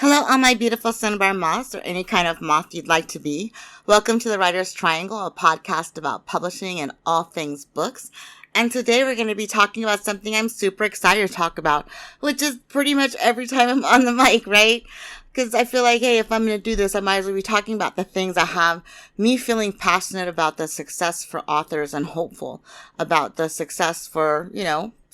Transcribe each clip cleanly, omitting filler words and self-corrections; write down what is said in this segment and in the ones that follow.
Hello, all my beautiful cinnabar moths, or any kind of moth you'd like to be. Welcome to the Writer's Triangle, a podcast about publishing and all things books. And today we're going to be talking about something I'm super excited to talk about, which is pretty much every time I'm on the mic, right? Because I feel like, hey, if I'm going to do this, I might as well be talking about the things that have me feeling passionate about the success for authors and hopeful about the success for,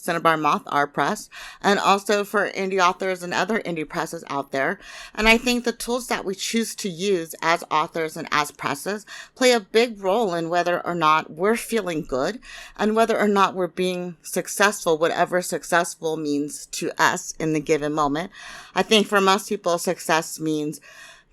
Cinnabar Moth, our press, and also for indie authors and other indie presses out there. And I think the tools that we choose to use as authors and as presses play a big role in whether or not we're feeling good and whether or not we're being successful, whatever successful means to us in the given moment. I think for most people, success means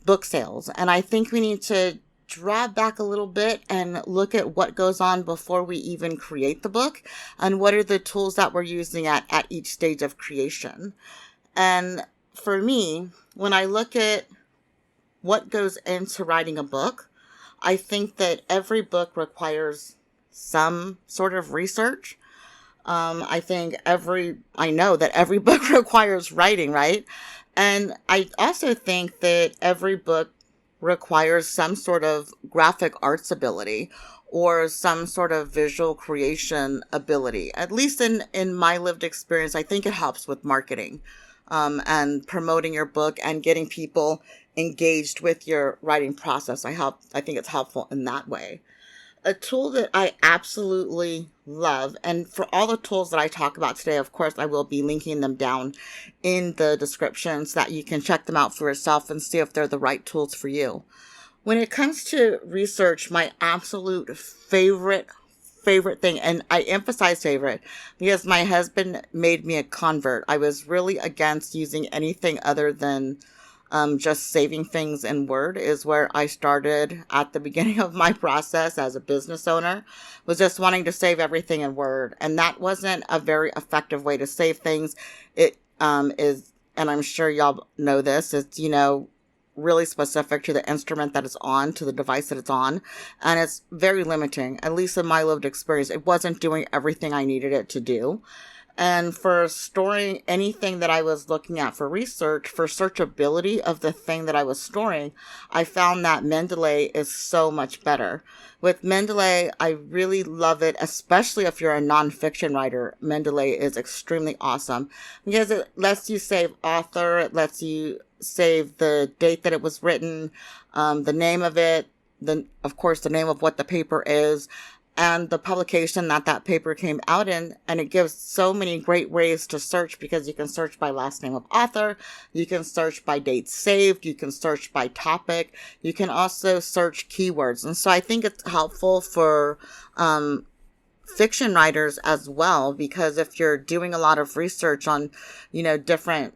book sales. And I think we need to draw back a little bit and look at what goes on before we even create the book and what are the tools that we're using at each stage of creation. And for me, when I look at what goes into writing a book, I think that every book requires some sort of research. I know that every book requires writing, right? And I also think that every book requires some sort of graphic arts ability or some sort of visual creation ability. At least in my lived experience, I think it helps with marketing and promoting your book and getting people engaged with your writing process. I think it's helpful in that way. A tool that I absolutely love, and for all the tools that I talk about today, of course, I will be linking them down in the description so that you can check them out for yourself and see if they're the right tools for you. When it comes to research, my absolute favorite thing, and I emphasize favorite because my husband made me a convert. I was really against using anything other than just saving things in Word is where I started at the beginning of my process as a business owner, was just wanting to save everything in Word. And that wasn't a very effective way to save things. It is, and I'm sure y'all know this, it's, really specific to the instrument that it's on, to the device that it's on. And it's very limiting, at least in my lived experience. It wasn't doing everything I needed it to do. And for storing anything that I was looking at for research, for searchability of the thing that I was storing, I found that Mendeley is so much better. With Mendeley, I really love it, especially if you're a nonfiction writer. Mendeley is extremely awesome because it lets you save author, it lets you save the date that it was written, the name of it, of course, the name of what the paper is, and the publication that paper came out in. And it gives so many great ways to search because you can search by last name of author, you can search by date saved, you can search by topic, you can also search keywords. And so I think it's helpful for fiction writers as well, because if you're doing a lot of research on, different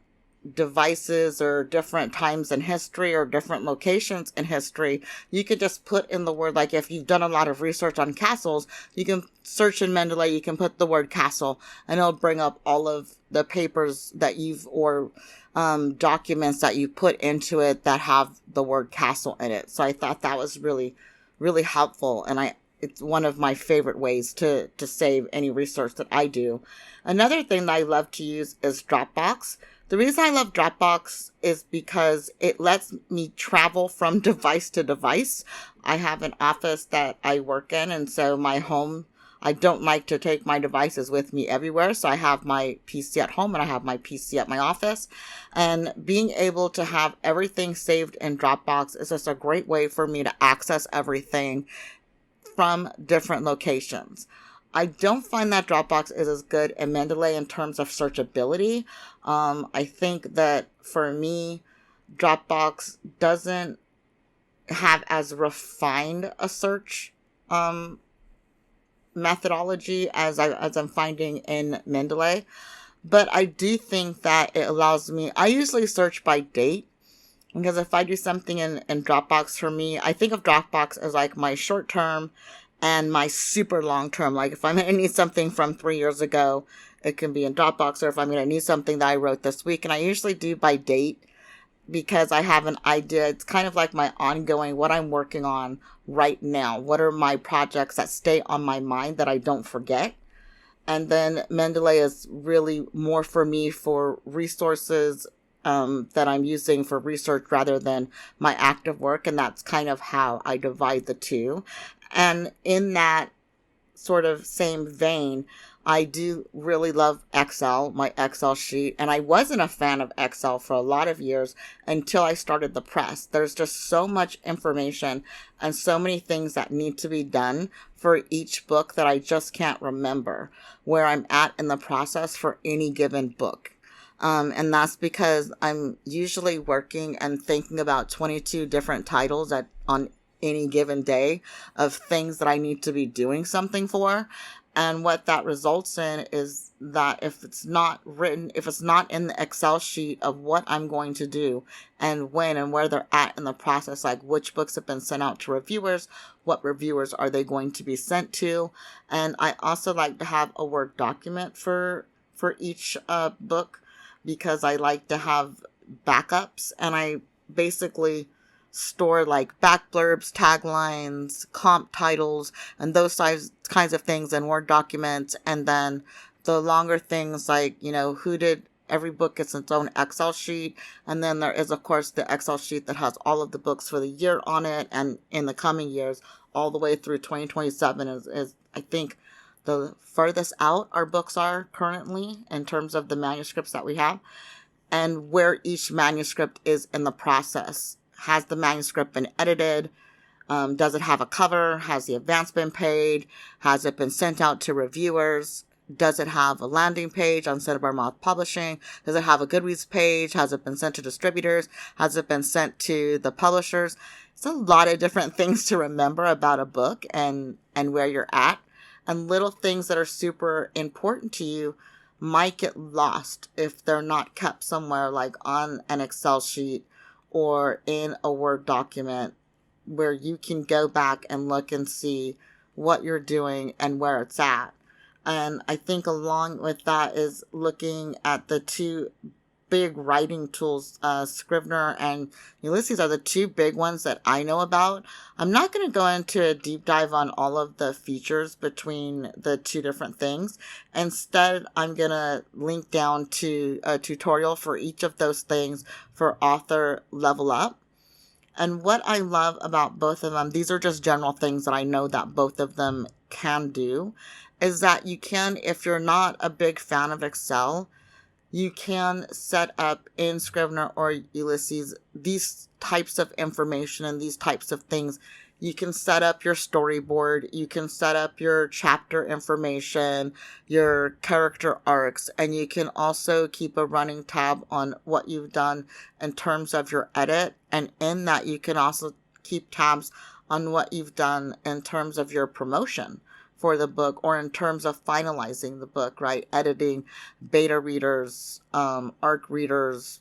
devices or different times in history or different locations in history, you could just put in the word, like if you've done a lot of research on castles, you can search in Mendeley, you can put the word castle and it'll bring up all of the papers that or documents that you put into it that have the word castle in it. So I thought that was really, really helpful. And it's one of my favorite ways to save any research that I do. Another thing that I love to use is Dropbox. The reason I love Dropbox is because it lets me travel from device to device. I have an office that I work in, and so my home, I don't like to take my devices with me everywhere. So I have my PC at home and I have my PC at my office. And being able to have everything saved in Dropbox is just a great way for me to access everything from different locations. I don't find that Dropbox is as good in Mendeley in terms of searchability. I think that for me, Dropbox doesn't have as refined a search methodology as I'm finding in Mendeley. But I do think that it allows me, I usually search by date, because if I do something in Dropbox, for me, I think of Dropbox as like my short term and my super long term. Like if I'm going to need something from 3 years ago, it can be in Dropbox, or if I'm going to need something that I wrote this week. And I usually do by date because I have an idea. It's kind of like my ongoing, what I'm working on right now. What are my projects that stay on my mind that I don't forget? And then Mendeley is really more for me for resources that I'm using for research rather than my active work. And that's kind of how I divide the two. And in that sort of same vein, I do really love Excel, my Excel sheet, and I wasn't a fan of Excel for a lot of years until I started the press. There's just so much information and so many things that need to be done for each book that I just can't remember where I'm at in the process for any given book. And that's because I'm usually working and thinking about 22 different titles on any given day of things that I need to be doing something for. And what that results in is that if it's not written, if it's not in the Excel sheet of what I'm going to do and when and where they're at in the process, like which books have been sent out to reviewers, what reviewers are they going to be sent to. And I also like to have a Word document for each book because I like to have backups, and I basically store like back blurbs, taglines, comp titles, and those kinds of things in Word documents. And then the longer things like, who did every book gets its own Excel sheet. And then there is, of course, the Excel sheet that has all of the books for the year on it. And in the coming years, all the way through 2027 is I think, the furthest out our books are currently in terms of the manuscripts that we have and where each manuscript is in the process. Has the manuscript been edited? Does it have a cover? Has the advance been paid? Has it been sent out to reviewers? Does it have a landing page on Cinnabar Moth Publishing? Does it have a Goodreads page? Has it been sent to distributors? Has it been sent to the publishers? It's a lot of different things to remember about a book and where you're at. And little things that are super important to you might get lost if they're not kept somewhere like on an Excel sheet or in a Word document where you can go back and look and see what you're doing and where it's at. And I think along with that is looking at the two big writing tools. Scrivener and Ulysses are the two big ones that I know about. I'm not going to go into a deep dive on all of the features between the two different things. Instead, I'm going to link down to a tutorial for each of those things for Author Level Up. And what I love about both of them, these are just general things that I know that both of them can do, is that you can, if you're not a big fan of Excel, you can set up in Scrivener or Ulysses these types of information and these types of things. You can set up your storyboard. You can set up your chapter information, your character arcs, and you can also keep a running tab on what you've done in terms of your edit. And in that, you can also keep tabs on what you've done in terms of your promotion for the book or in terms of finalizing the book, right? Editing, beta readers, ARC readers,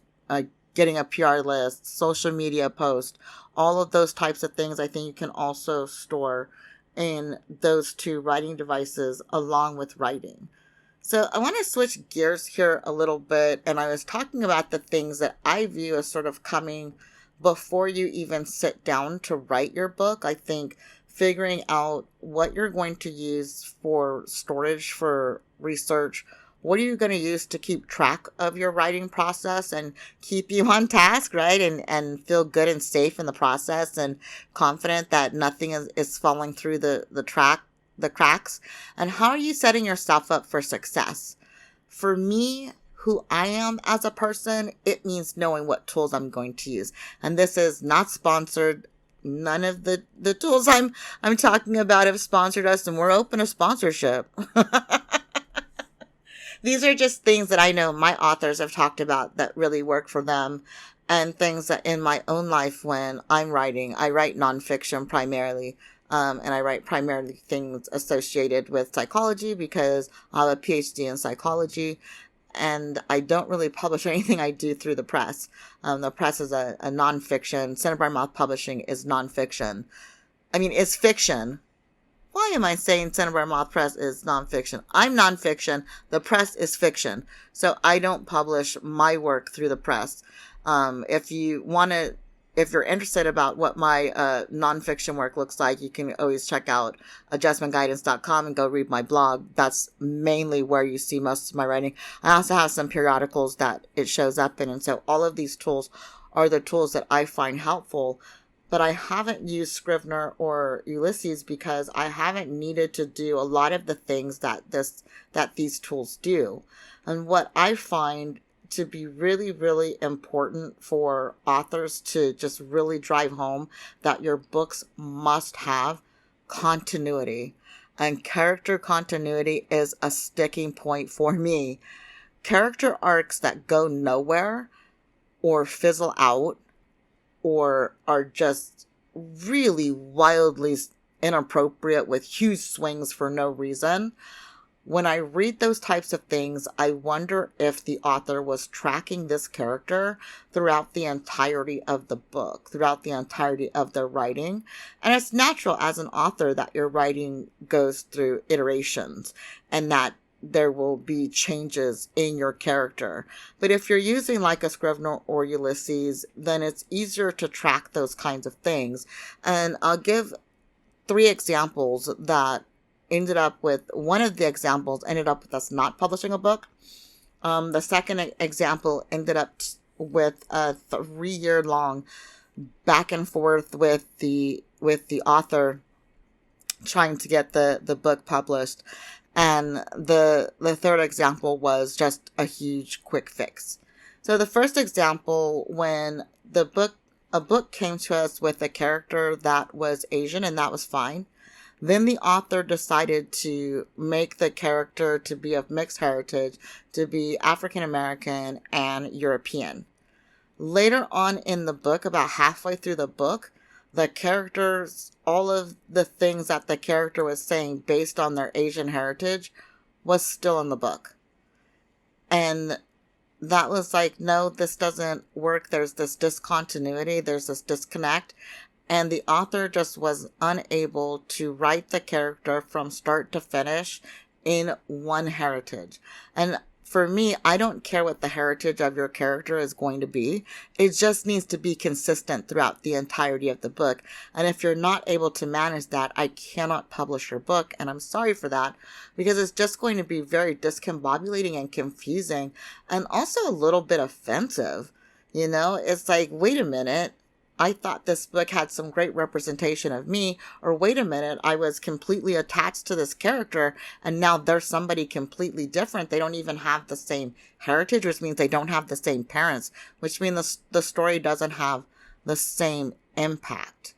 getting a PR list, social media post, all of those types of things I think you can also store in those two writing devices along with writing. So I want to switch gears here a little bit, and I was talking about the things that I view as sort of coming before you even sit down to write your book. I think figuring out what you're going to use for storage, for research, what are you going to use to keep track of your writing process and keep you on task, right? And feel good and safe in the process and confident that nothing is falling through the cracks. And how are you setting yourself up for success? For me, who I am as a person, it means knowing what tools I'm going to use. And this is not sponsored. None of the tools I'm talking about have sponsored us, and we're open to sponsorship. These are just things that I know my authors have talked about that really work for them, and things that in my own life when I'm writing, I write nonfiction primarily, and I write primarily things associated with psychology because I have a PhD in psychology. And I don't really publish anything I do through the press. The press is a nonfiction. Cinnabar Moth Publishing is nonfiction. I mean, it's fiction. Why am I saying Cinnabar Moth Press is nonfiction? I'm nonfiction. The press is fiction. So I don't publish my work through the press. If if you're interested about what my nonfiction work looks like, you can always check out adjustmentguidance.com and go read my blog. That's mainly where you see most of my writing. I also have some periodicals that it shows up in. And so all of these tools are the tools that I find helpful. But I haven't used Scrivener or Ulysses because I haven't needed to do a lot of the things that these tools do. And what I find to be really, really important for authors to just really drive home that your books must have continuity. And character continuity is a sticking point for me. Character arcs that go nowhere or fizzle out or are just really wildly inappropriate with huge swings for no reason. When I read those types of things, I wonder if the author was tracking this character throughout the entirety of the book, throughout the entirety of their writing. And it's natural as an author that your writing goes through iterations and that there will be changes in your character. But if you're using like a Scrivener or Ulysses, then it's easier to track those kinds of things. And I'll give 3 examples that ended up with, one of the examples ended up with us not publishing a book. The second example ended up with a 3-year-long back and forth with the author trying to get the book published. And the third example was just a huge quick fix. So the first example, when a book came to us with a character that was Asian, and that was fine. Then the author decided to make the character to be of mixed heritage, to be African American and European. Later on in the book, about halfway through the book, the characters, all of the things that the character was saying based on their Asian heritage was still in the book. And that was like, no, this doesn't work. There's this discontinuity. There's this disconnect. And the author just was unable to write the character from start to finish in one heritage. And for me, I don't care what the heritage of your character is going to be. It just needs to be consistent throughout the entirety of the book. And if you're not able to manage that, I cannot publish your book. And I'm sorry for that, because it's just going to be very discombobulating and confusing and also a little bit offensive. You know, it's like, wait a minute. I thought this book had some great representation of me, or wait a minute, I was completely attached to this character and now they're somebody completely different. They don't even have the same heritage, which means they don't have the same parents, which means the story doesn't have the same impact.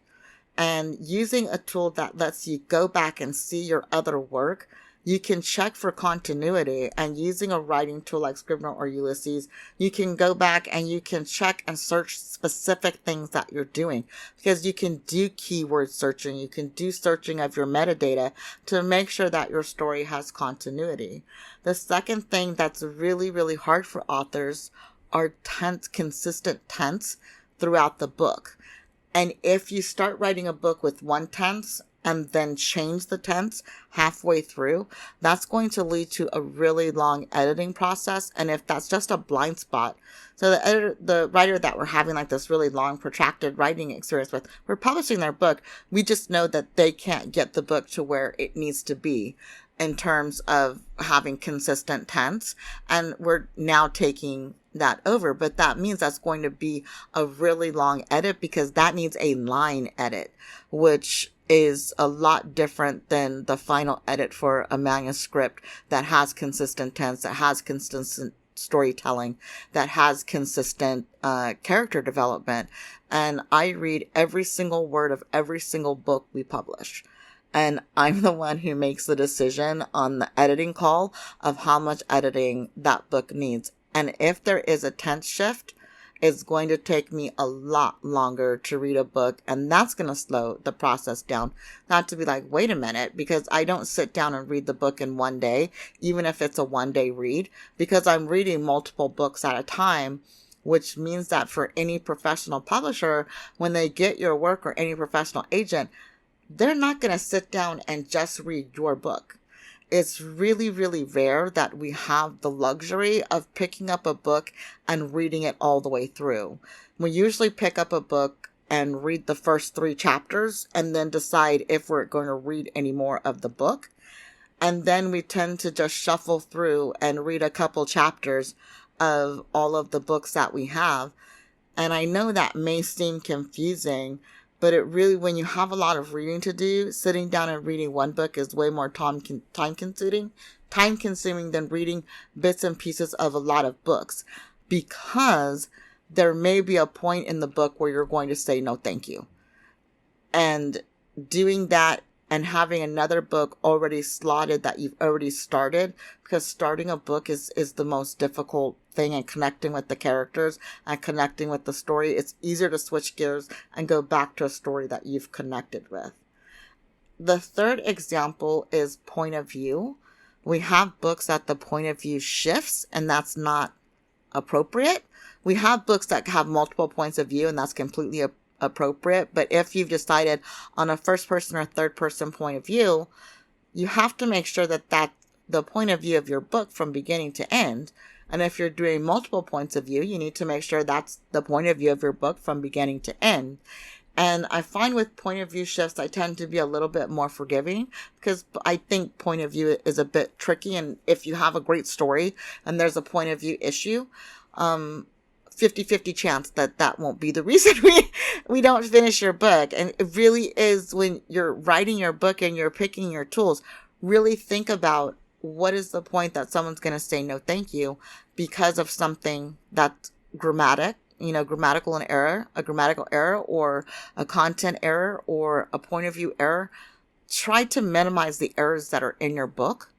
And using a tool that lets you go back and see your other work, you can check for continuity, and using a writing tool like Scrivener or Ulysses, you can go back and you can check and search specific things that you're doing, because you can do keyword searching. You can do searching of your metadata to make sure that your story has continuity. The second thing that's really, really hard for authors are consistent tense throughout the book. And if you start writing a book with one tense and then change the tense halfway through, that's going to lead to a really long editing process. And if that's just a blind spot, so the writer that we're having like this really long protracted writing experience with, we're publishing their book, we just know that they can't get the book to where it needs to be in terms of having consistent tense. And we're now taking that over, but that means that's going to be a really long edit, because that needs a line edit, which is a lot different than the final edit for a manuscript that has consistent tense, that has consistent storytelling, that has consistent character development. And I read every single word of every single book we publish. And I'm the one who makes the decision on the editing call of how much editing that book needs. And if there is a tense shift, it's going to take me a lot longer to read a book, and that's going to slow the process down. Not to be like, wait a minute, because I don't sit down and read the book in one day, even if it's a one-day read, because I'm reading multiple books at a time, which means that for any professional publisher, when they get your work, or any professional agent, they're not going to sit down and just read your book. It's really, really rare that we have the luxury of picking up a book and reading it all the way through. We usually pick up a book and read the first 3 chapters and then decide if we're going to read any more of the book. And then we tend to just shuffle through and read a couple chapters of all of the books that we have. And I know that may seem confusing, but it really, when you have a lot of reading to do, sitting down and reading one book is way more time consuming than reading bits and pieces of a lot of books, because there may be a point in the book where you're going to say no thank you. And doing that and having another book already slotted that you've already started, because starting a book is the most difficult thing, and connecting with the characters and connecting with the story, it's easier to switch gears and go back to a story that you've connected with. The third example is point of view. We have books that the point of view shifts, and that's not appropriate. We have books that have multiple points of view, and that's completely appropriate. But if you've decided on a first person or third person point of view, you have to make sure that that's the point of view of your book from beginning to end. And if you're doing multiple points of view, you need to make sure that's the point of view of your book from beginning to end. And I find with point of view shifts, I tend to be a little bit more forgiving, because I think point of view is a bit tricky. And if you have a great story and there's a point of view issue, 50-50 chance that won't be the reason we don't finish your book. And it really is, when you're writing your book and you're picking your tools, really think about what is the point that someone's going to say no thank you because of something that's grammatical error, or a content error, or a point of view error. Try to minimize the errors that are in your book,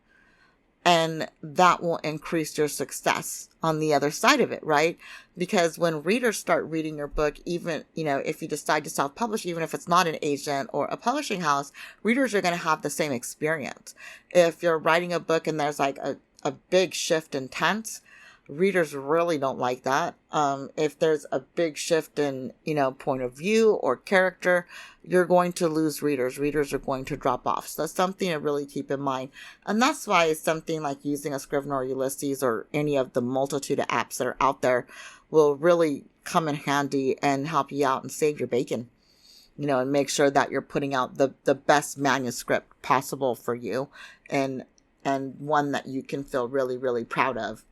and that will increase your success on the other side of it, right? Because when readers start reading your book, even, if you decide to self-publish, even if it's not an agent or a publishing house, readers are going to have the same experience. If you're writing a book and there's like a big shift in tense, readers really don't like that. If there's a big shift in, point of view or character, you're going to lose readers. Readers are going to drop off. So that's something to really keep in mind. And that's why something like using a Scrivener or Ulysses or any of the multitude of apps that are out there will really come in handy and help you out and save your bacon, and make sure that you're putting out the best manuscript possible for you, and one that you can feel really, really proud of.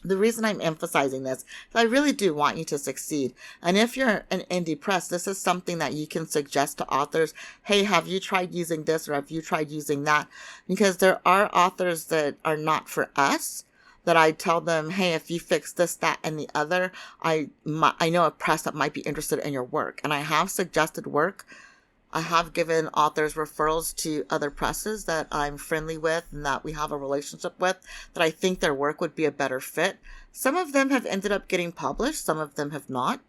The reason I'm emphasizing this is I really do want you to succeed. And if you're an indie press, this is something that you can suggest to authors. Hey, have you tried using this, or have you tried using that? Because there are authors that are not for us, that I tell them, hey, if you fix this, that, and the other, I know a press that might be interested in your work. And I have suggested work. I have given authors referrals to other presses that I'm friendly with and that we have a relationship with, that I think their work would be a better fit. Some of them have ended up getting published. Some of them have not,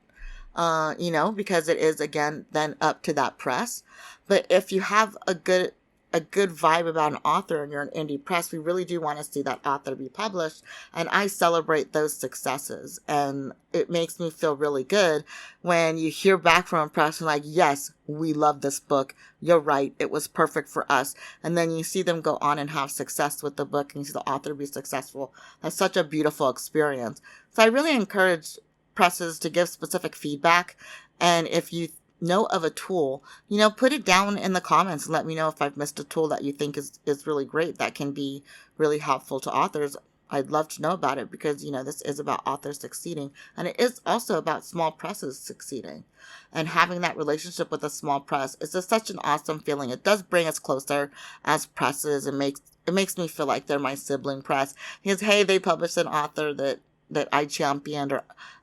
because it is, again, then up to that press. But if you have a good vibe about an author and you're an indie press, we really do want to see that author be published. And I celebrate those successes. And it makes me feel really good when you hear back from a press and like, yes, we love this book. You're right. It was perfect for us. And then you see them go on and have success with the book, and you see the author be successful. That's such a beautiful experience. So I really encourage presses to give specific feedback. And if you know of a tool, put it down in the comments and let me know if I've missed a tool that you think is really great, that can be really helpful to authors. I'd love to know about it, because, this is about authors succeeding, and it is also about small presses succeeding, and having that relationship with a small press is just such an awesome feeling. It does bring us closer as presses, and it makes me feel like they're my sibling press, because, hey, they published an author that I championed,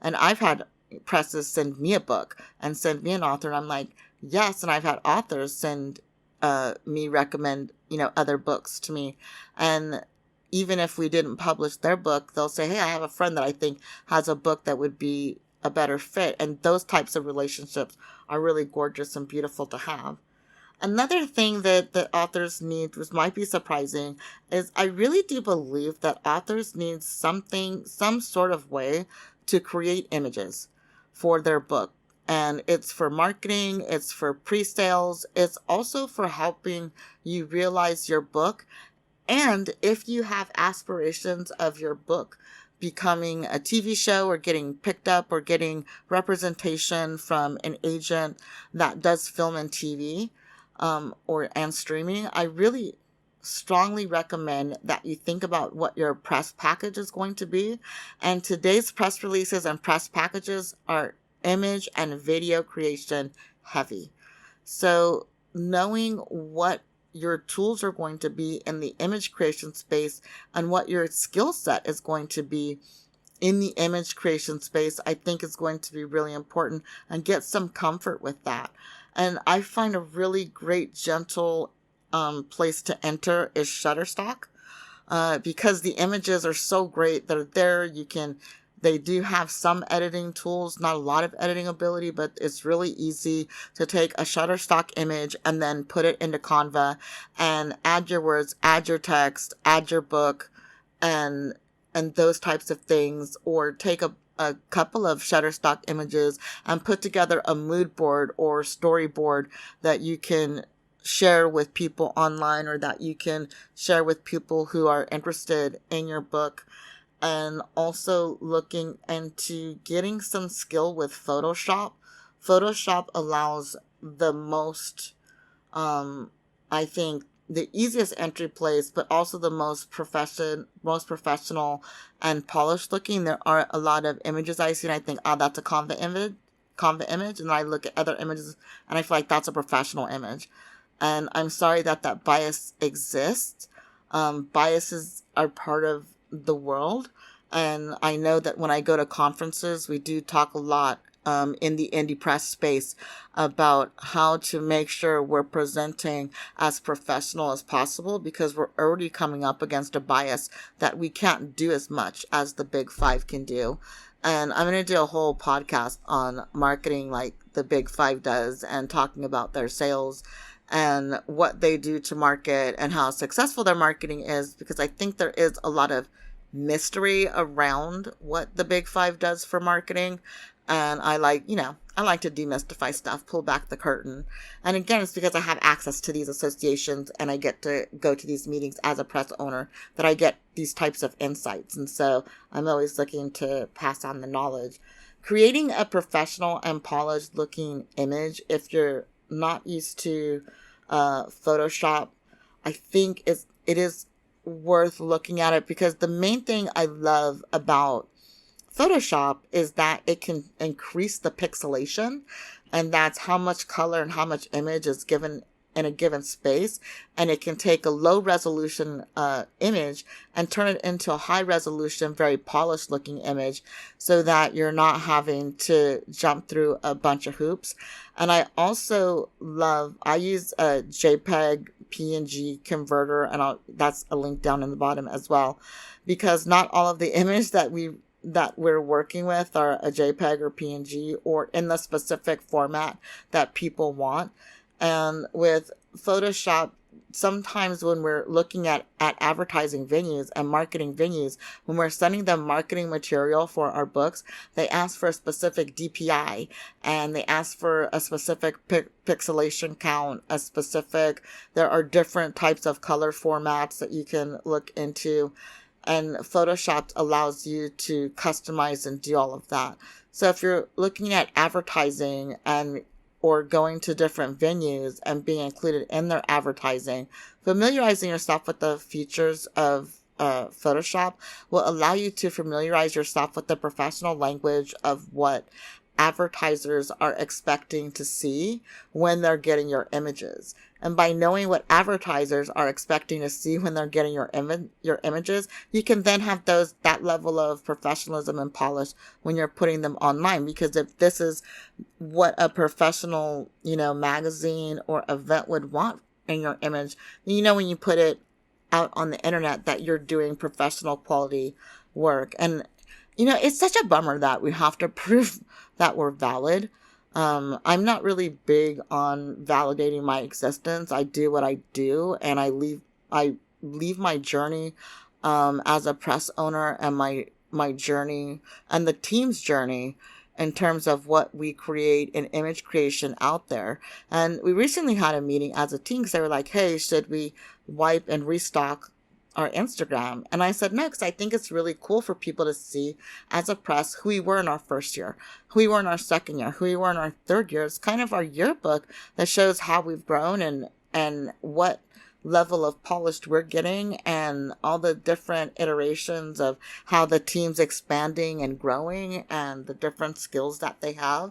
and I've had presses send me a book and send me an author, and I'm like, yes. And I've had authors send me recommend other books to me, and even if we didn't publish their book, they'll say, hey, I have a friend that I think has a book that would be a better fit. And those types of relationships are really gorgeous and beautiful to have. Another thing that authors need, which might be surprising, is I really do believe that authors need some sort of way to create images for their book. And it's for marketing, it's for pre-sales, it's also for helping you realize your book. And if you have aspirations of your book becoming a TV show or getting picked up or getting representation from an agent that does film and TV, and streaming, I really strongly recommend that you think about what your press package is going to be. And today's press releases and press packages are image and video creation heavy. So knowing what your tools are going to be in the image creation space and what your skill set is going to be in the image creation space, I think is going to be really important, and get some comfort with that. And I find a really great, gentle place to enter is Shutterstock, because the images are so great. They're there. They do have some editing tools, not a lot of editing ability, but it's really easy to take a Shutterstock image and then put it into Canva and add your words, add your text, add your book, and those types of things, or take a couple of Shutterstock images and put together a mood board or storyboard that you can share with people online, or that you can share with people who are interested in your book. And also looking into getting some skill with Photoshop. Photoshop allows the most, I think, the easiest entry place, but also the most professional and polished looking. There are a lot of images I see and I think, oh, that's a Canva image. And I look at other images and I feel like that's a professional image. And I'm sorry that bias exists. Biases are part of the world. And I know that when I go to conferences, we do talk a lot in the indie press space about how to make sure we're presenting as professional as possible, because we're already coming up against a bias that we can't do as much as the big five can do. And I'm going to do a whole podcast on marketing like the big five does, and talking about their sales and what they do to market and how successful their marketing is, because I think there is a lot of mystery around what the big five does for marketing. And I like to demystify stuff, pull back the curtain. And again, it's because I have access to these associations and I get to go to these meetings as a press owner that I get these types of insights. And so I'm always looking to pass on the knowledge. Creating a professional and polished looking image, if you're not used to Photoshop, I think it is worth looking at it, because the main thing I love about Photoshop is that it can increase the pixelation, and that's how much color and how much image is given in a given space. And it can take a low resolution image and turn it into a high resolution, very polished looking image, so that you're not having to jump through a bunch of hoops. And I also I use a JPEG PNG converter, and that's a link down in the bottom as well, because not all of the image that we're working with are a JPEG or PNG or in the specific format that people want. And with Photoshop, sometimes when we're looking at advertising venues and marketing venues, when we're sending them marketing material for our books, they ask for a specific DPI, and they ask for a specific pixelation count, there are different types of color formats that you can look into. And Photoshop allows you to customize and do all of that. So if you're looking at advertising or going to different venues and being included in their advertising, familiarizing yourself with the features of Photoshop will allow you to familiarize yourself with the professional language of what advertisers are expecting to see when they're getting your images. And by knowing what advertisers are expecting to see when they're getting your images, you can then have that level of professionalism and polish when you're putting them online. Because if this is what a professional, magazine or event would want in your image, then when you put it out on the internet that you're doing professional quality work. And it's such a bummer that we have to prove that we're valid. I'm not really big on validating my existence. I do what I do, and I leave my journey as a press owner, and my journey and the team's journey in terms of what we create in image creation out there. And we recently had a meeting as a team because they were like, hey, should we wipe and restock our Instagram. And I said no, because I think it's really cool for people to see as a press who we were in our first year, who we were in our second year, who we were in our third year. It's kind of our yearbook that shows how we've grown and what level of polished we're getting, and all the different iterations of how the team's expanding and growing and the different skills that they have.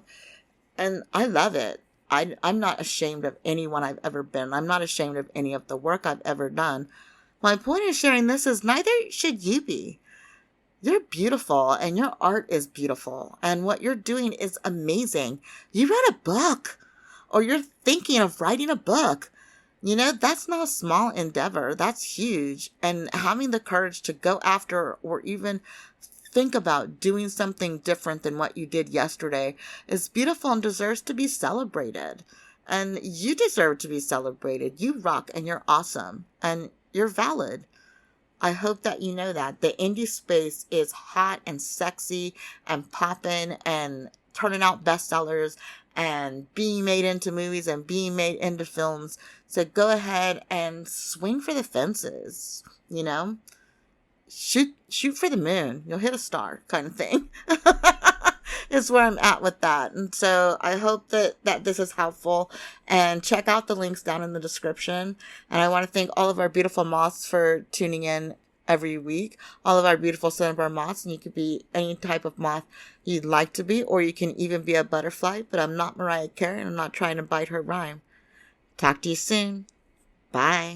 And I love it. I'm not ashamed of anyone I've ever been. I'm not ashamed of any of the work I've ever done. My point in sharing this is neither should you be. You're beautiful and your art is beautiful and what you're doing is amazing. You read a book, or you're thinking of writing a book. That's not a small endeavor. That's huge. And having the courage to go after, or even think about doing something different than what you did yesterday, is beautiful and deserves to be celebrated. And you deserve to be celebrated. You rock and you're awesome and you're valid. I hope that you know that. The indie space is hot and sexy and popping and turning out bestsellers and being made into movies and being made into films. So go ahead and swing for the fences, Shoot for the moon. You'll hit a star, kind of thing. Is where I'm at with that. And so I hope that this is helpful, and check out the links down in the description. And I want to thank all of our beautiful moths for tuning in every week, all of our beautiful cinnabar moths. And you could be any type of moth you'd like to be, or you can even be a butterfly, but I'm not Mariah Carey and I'm not trying to bite her rhyme. Talk to you soon. Bye.